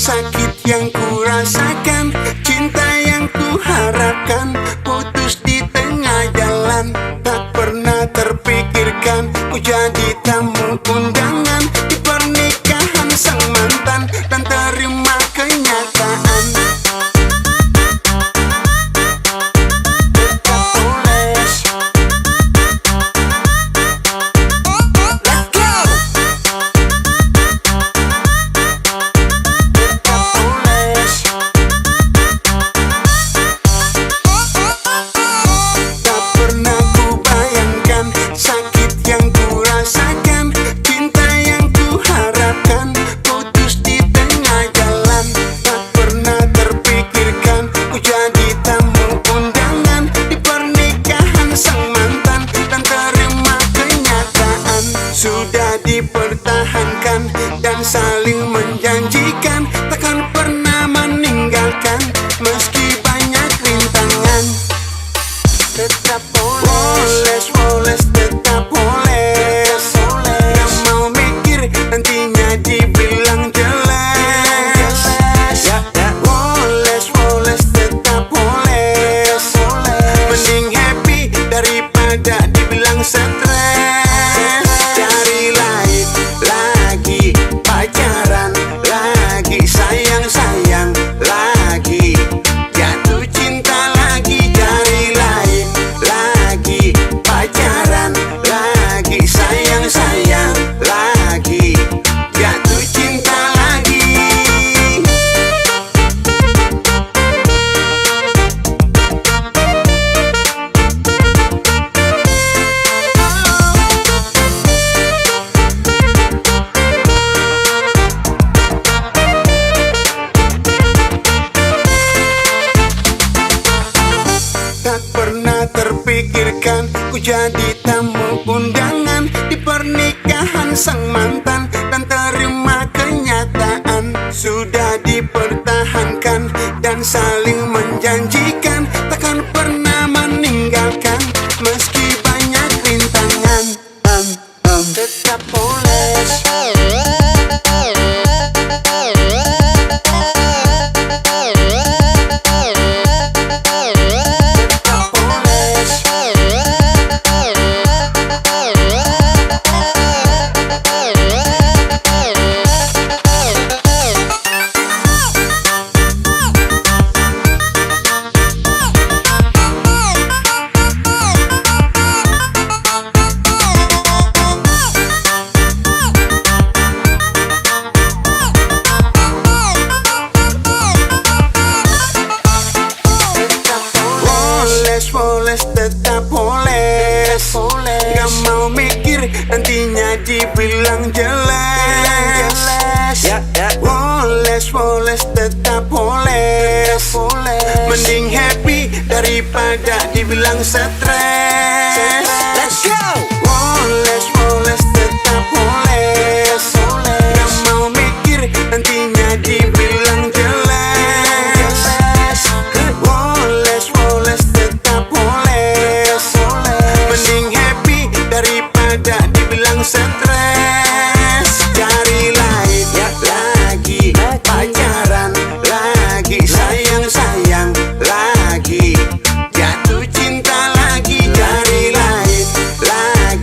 sakit yang ku rasakan, cinta yang ku harapkan, putus di tengah jalan. Tak pernah terpikirkan ku jadi tamu undangan di pernikahan sang mantan, dan terima kenyataan. Sudah dipertahankan dan saling menjanjikan takkan pernah meninggalkan meski banyak rintangan. Tetap poles, poles, tetap poles. Gak mau mikir nantinya dibilang jelas. Poles, poles, tetap poles. Mending happy daripada dibilang stres. Tak pernah terpikirkan ku jadi tamu undangan di pernikahan sang mantan, dan terima kenyataan. Sudah dipertahankan dan saling menjanjikan takkan pernah meninggalkan meski banyak rintangan. Tetap poles. Poles, tetap poles. Gak mau mikir nantinya dibilang jelas. Poles, poles, tetap poles. Mending happy daripada dibilang stres. Let's go. Poles, poles, tetap poles. Gak mau mikir nantinya dibilang jelas. Poles, poles, tetap poles. Mending happy daripada dibilang stres. Cari lain lagi, pacaran lagi, sayang-sayang lagi, jatuh cinta lagi. Cari lain lagi.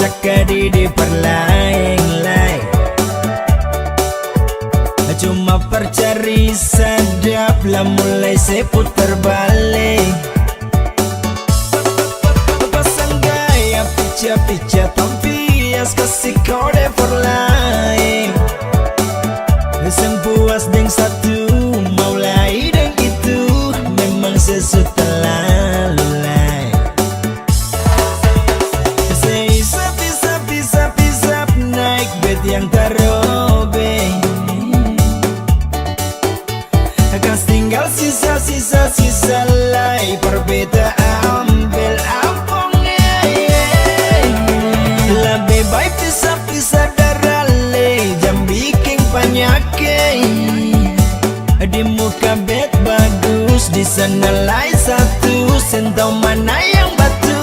cakadi di perlaing-laing. Cuma percari sadap lah mulai seputar balik. Pasang gaya pica-pica tampias kasih kode perlaing. Sang puas deng satu mulai dan itu memang sesuatu lalu lain. Pisap naik bed yang tarobe. Kas tinggal sisa lay perbeda ambil ampong. Lebih baik pisah darah le jam bikin penyakit. Di muka bed bagus, di sana lain satu, sentau mana yang betul.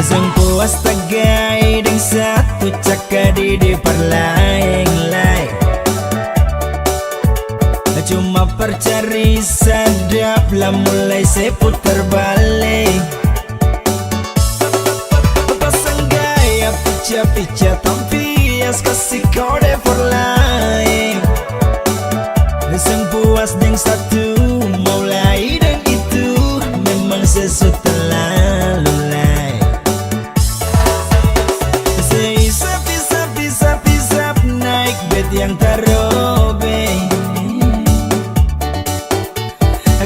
Sang puas tagai deng satu cakadi di perlaing-laing. Cuma percari sadap lah mulai seputar balik. Pasang gaya pica-pica tampias kasih kode perlaing. Sang puas deng satu mulai dan itu memang sesuatu lalu lain. Pisap naik bed yang tarobe.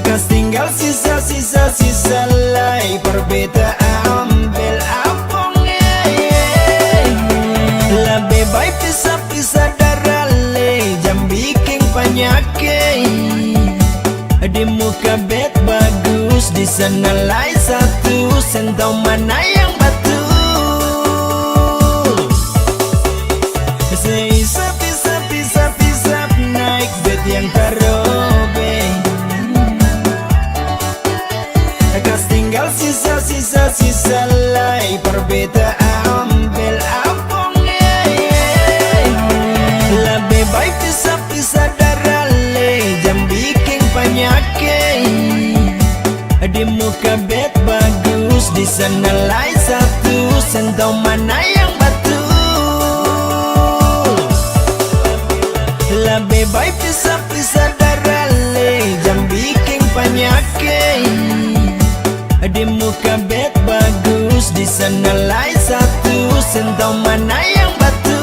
Kas tinggal sisa lay perbeda ambil ampong. Lebih baik pisah darah le jam bikin penyakit. Di muka bed bagus, di sana lain satu, sentau mana yang betul. Pisap naik bed yang tarobe. Kas tinggal sisa lay perbeda ambil ampong. Lebih baik pisah darah le jam bikin penyakit. Di muka bed bagus, di sana lain satu, sentau mana yang betul. Lebih baik pisah darah le jam bikin penyakit. Di muka bed bagus, di sana lain satu, sentau mana yang betul.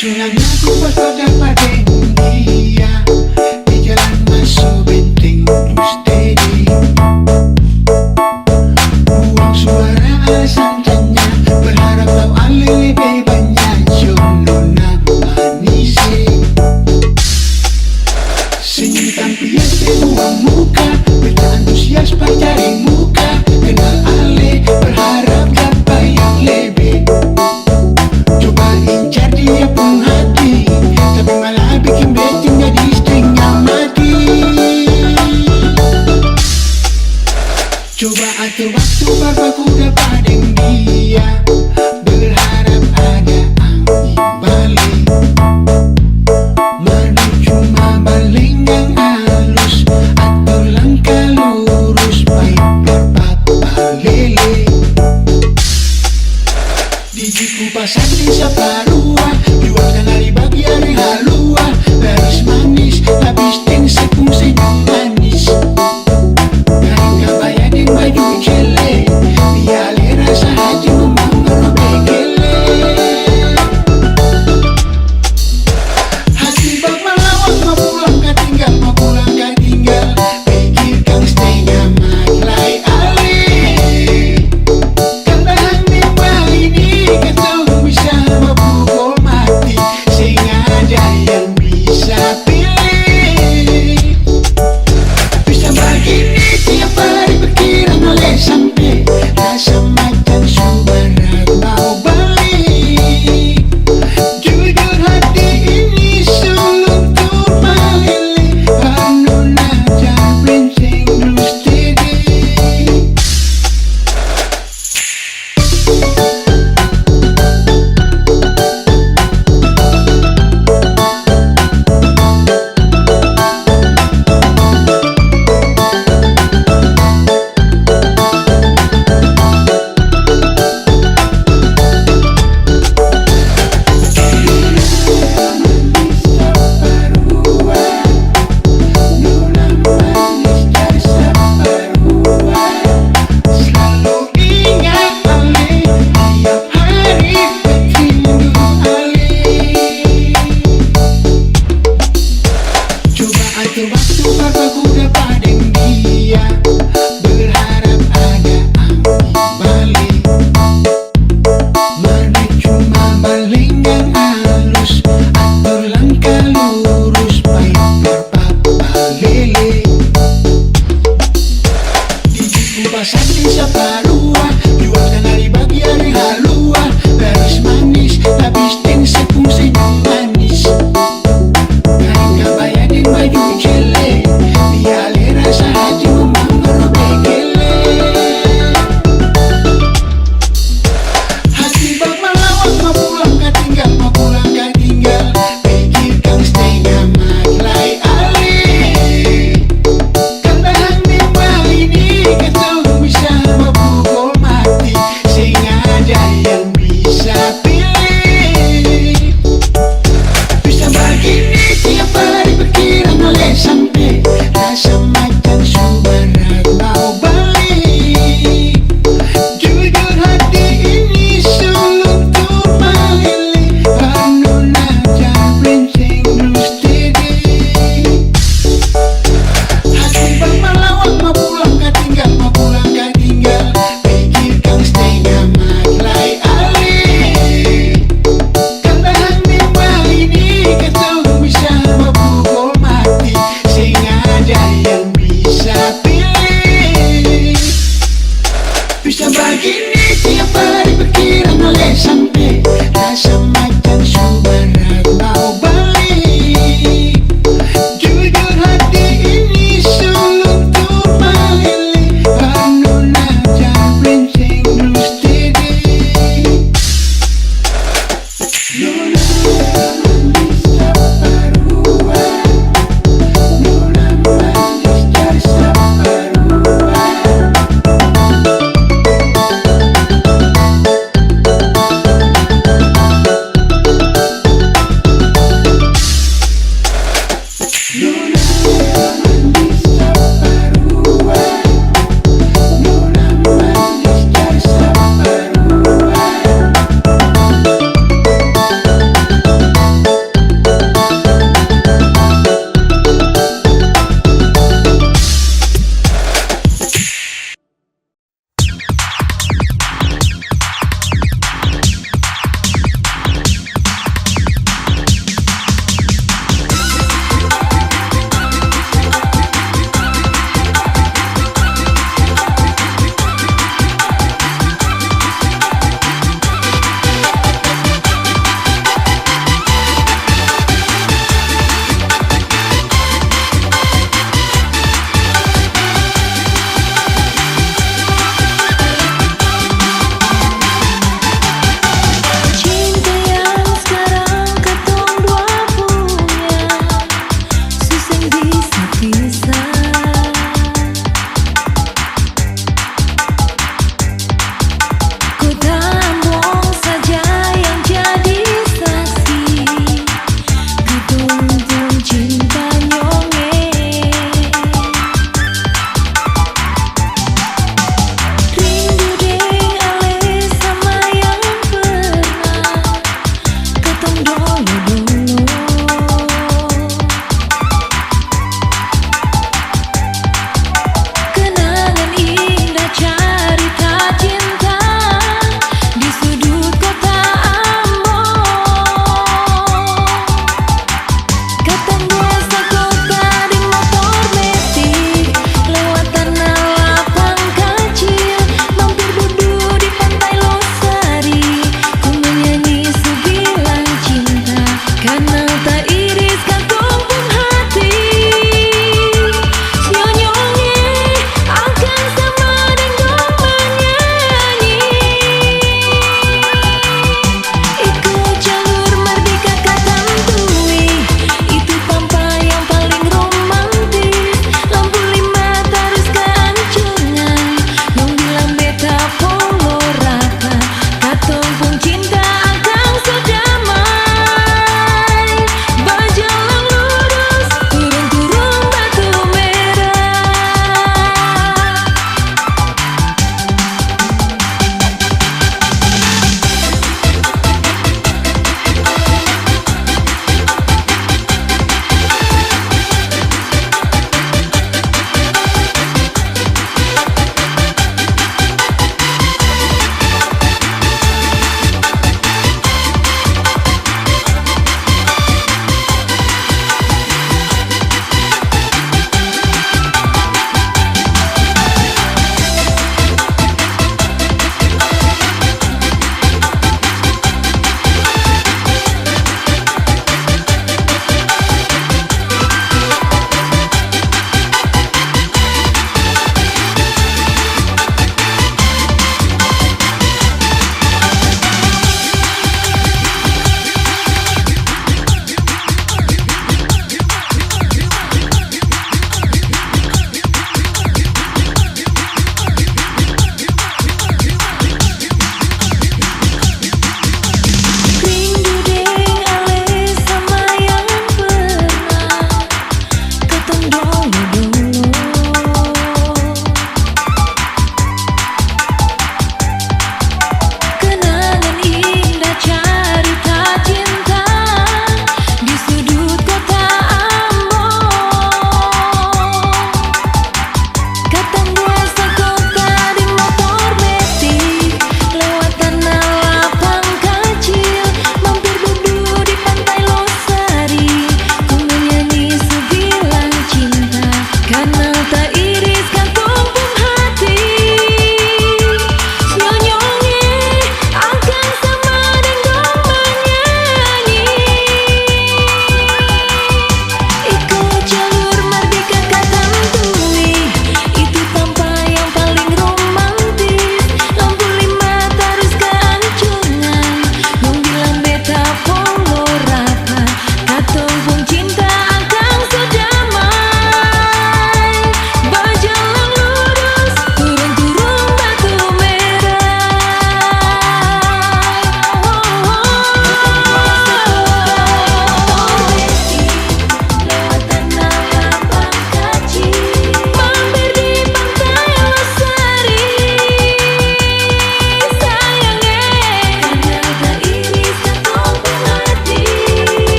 Tersunanya ku pas dapat dia di jalan masuk benteng Steady. Buang suara alasan tanya, berharap kau alih lebih banyak. Nona manise, senyum tampias kedua muka, beta antusias pancari muka. Kenal ale, berharap dapat yang lebih. Coba incar dia pun hati, tapi malah bikin beta jadi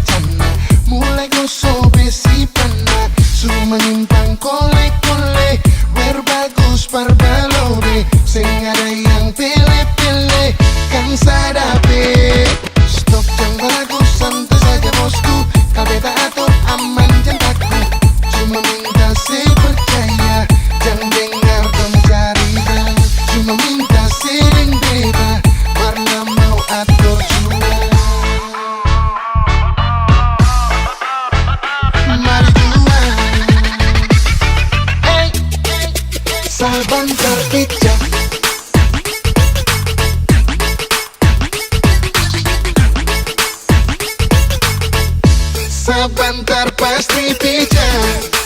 rencana. Mulai gosok besi pana, sumenyimpang kole-kole, berbagus parbalobe, sing ada yang pilih-pilih kan sadape. Stok yang bagus santai saja bosku, kabeh tak atur aman cintaku. Cuma minta si percaya, jangan dengar dong cari dan. Cuma minta sering beda, warna mau atur jua. Mari jua, saban terpijak. Sebentar pasti pijak.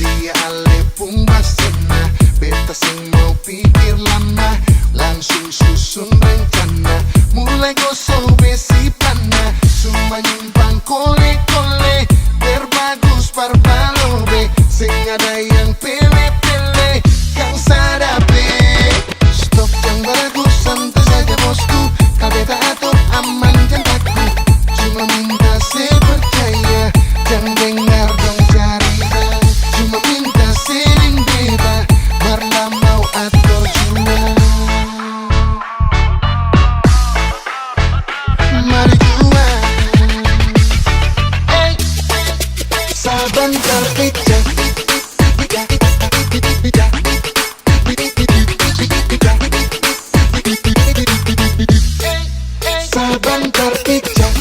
Lia ale pumbasena, beta sing mau pikir lama, langsung susun rencana. Mulai gosok besi pana, cuma nyimpang kole-kole, berbagus parbalobe, sing ada yang pilih-pilih kang sadape. Stok yang bagus santai saja bosku, kabeh tak atur aman cintaku. Cuma minta si percaya, jangan dengar dong cari dan. Cuma minta sering beda, marla mau atur jua. Mari jua, saban terpijak. Saban terpijak.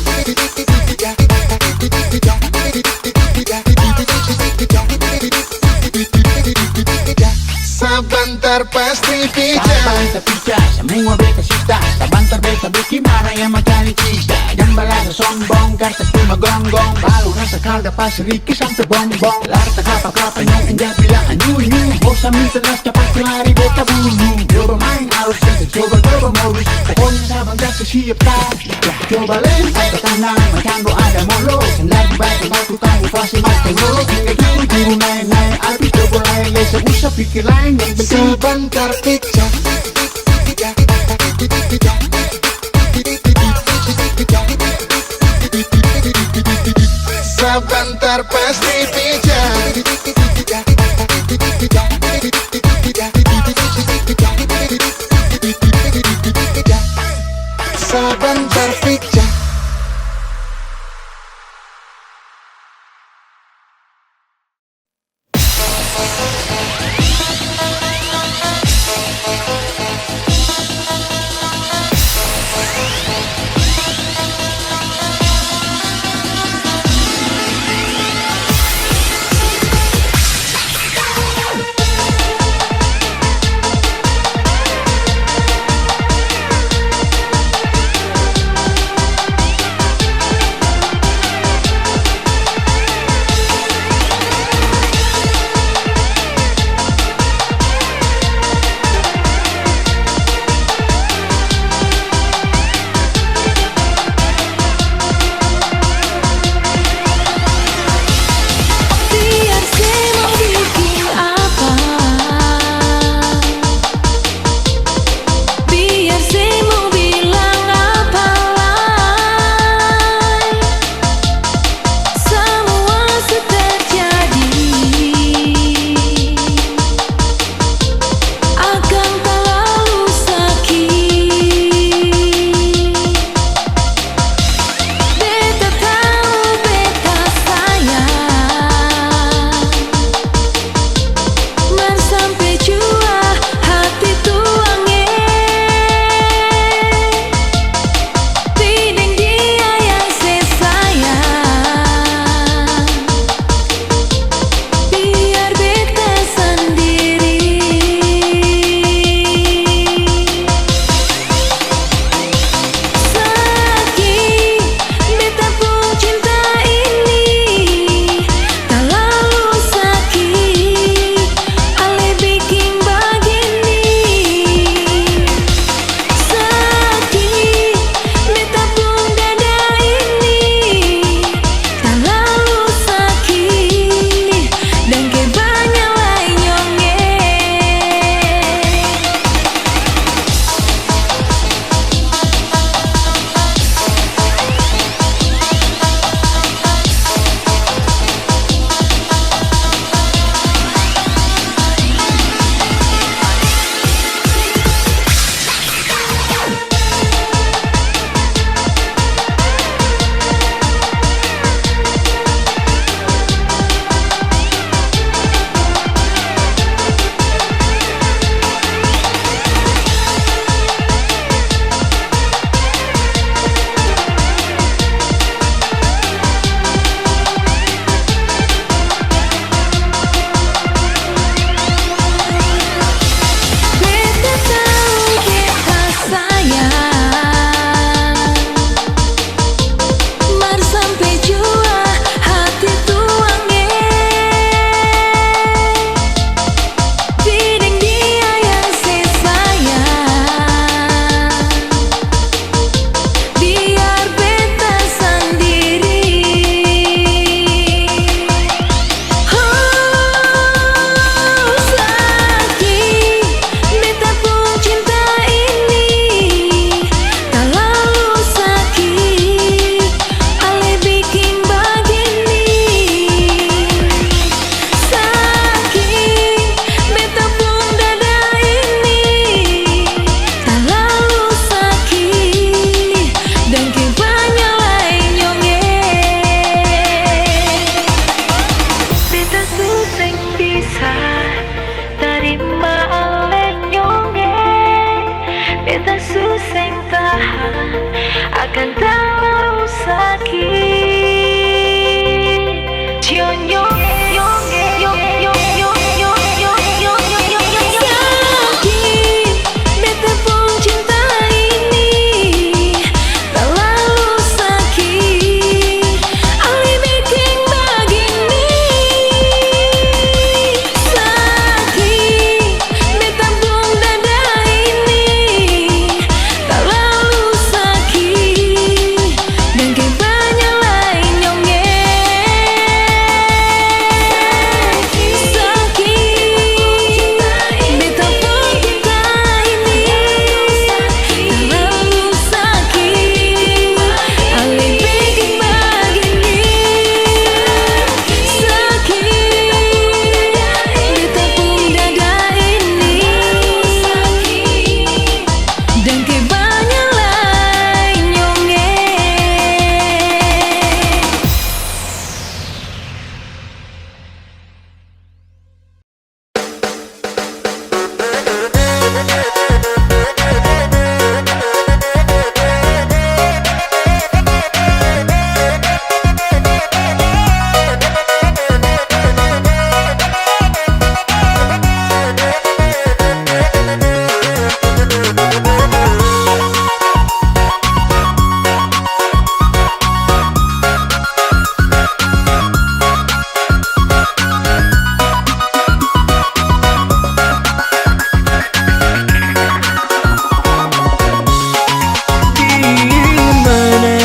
Sabantar pasti pijak. Saban terpijak, semua beta sista. Saban terbeta bikin marah yang mencari cista. Yang balaga sombong, karta cuma gonggong. Balu rasa kalda pas Riki sampai bongbong. Larta kapa-kapa nyong enjak bilang anyu-nyu. Bosa minta las cepat lari beta bulu. Coba main arus kita, coba modus. Pokoknya saban terpijak siap tak. Coba lempar ke tanah, macam doa ada molo. Lagi batu-batu tahu fasih mati ngolo. Hingga juru naik-naik, abis coba lain. Lesa usah pikir lain yang penting. Sebentar pijak. Sebentar pasti pijak. Sebentar pijak. beta susah yang tahan akan terlalu sakit. Cion yo yo yo yo yo yo yo yo yo yo yo sakit. Beta pun cinta ini terlalu sakit. Ali bikin begini sakit. Beta pun dada ini terlalu sakit. Dan kebanyak lain nyonge sakit. Beta pun cinta ini terlalu sakit. Ali bikin begini sakit. Beta pun dada ini dan kebanyak lain nyonge. Dimana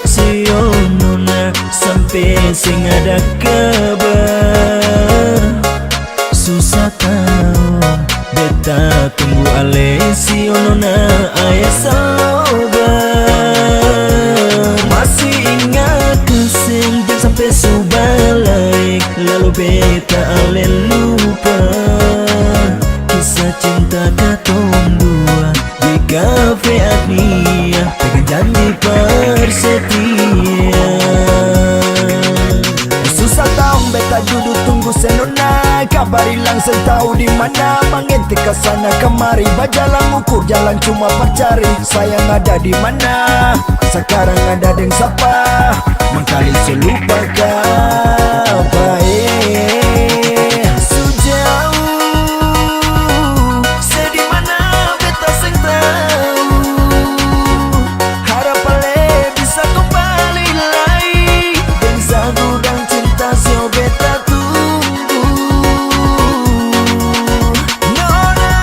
si Onona sampai sing ada kabar. Susah tahu beta tunggu ale si Onona ayah sabar. Masih ingat kesin dan sampai subalik. Lalu beta ale lupa kisah cinta katong dua di kafe Agnia dengan janji persetia. Susah tahu beta duduk tunggu senona, kabar hilang setahu di mana. Mengintip ke sana kemari, bajalan ukur jalan cuma percari sayang ada di mana. Sekarang ada deng siapa, mengkali selupa apa sejauh sedih mana beta sing tahu. Harap ale bisa kembali lagi dan zagu dan cinta sio beta tunggu. Nona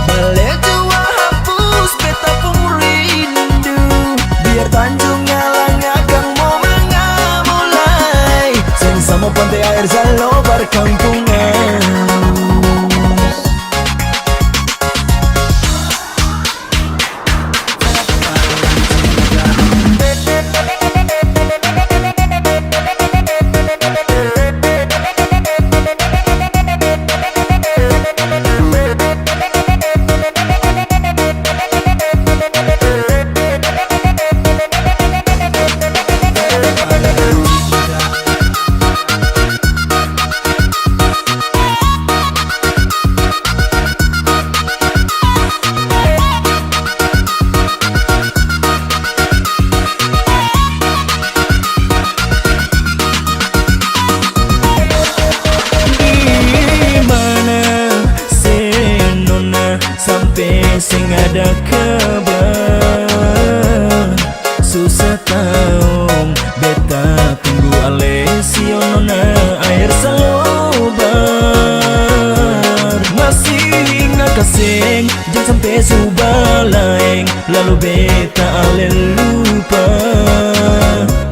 bale jua hapus beta pun rindu. Biar Tanjung Alang akan mau mengamulai sama pantai air salo berkampungan. Sampai sing ada kabar. Susah tahu beta tunggu ale si Onona air sabar. Masih ingat kasing jangan sampai subalaing. Lalu beta ale lupa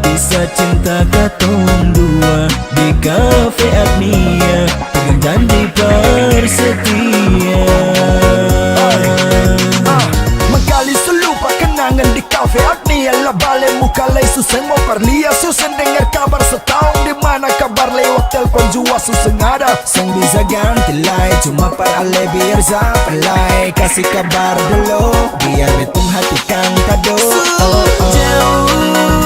kisah cinta katong dua di kafe Agnia dengan janji persetia. Mengkali selupa kenangan di kafe Agnia. Lah balik muka lay susah mau perlia. Susah dengar kabar setahun di mana kabar lewat telpon jua susah ada. Sang bisa ganti lay cuma par ale biar zapelai. Kasih kabar dulu biar betung hati kang kado. Jauh